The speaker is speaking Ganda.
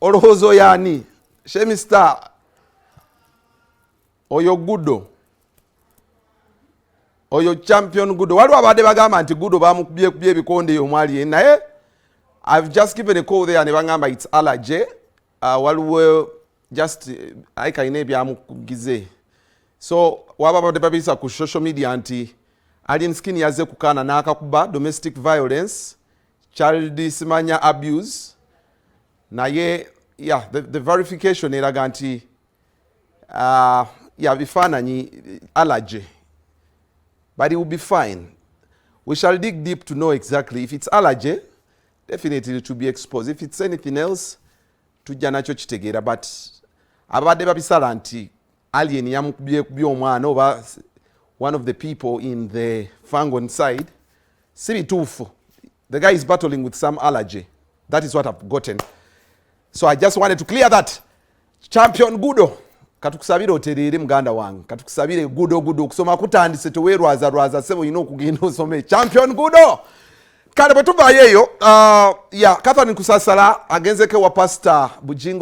olowooza yani Shemista oyo Gudo oyo Champion Gudo waliwo abadde bagamba nti Gudo bamukubye ebikonde omwali naye I've just given a call there ne bangamba it's allergy waliwo just ayikaina ebyamukugize so waba badde babisa ku social media nti Alien Skin yaze kukana n'akakuba domestic violence child simanya abuse naye the verification eraga nti bifaananyi allergy but it will be fine. We shall dig deep to know exactly if it's allergy. Definitely it will be exposed. If it's anything else, tujja nacho kitegeera but abadde babisala nti alien yamukubye omwana oba one of the people in the Fangon side. Si bituufu. The guy is battling with some allergy. That is what I've gotten. So I just wanted to clear that. Champion Gudo. Katukusabire oterere muganda wange. Katukusabire Gudo kusoma kutandise towerwaza sebo ino kugenda osome Champion Gudo. Kale bwe tuvayo Catherine Kusasala agenzeke wa Pastor Bujingo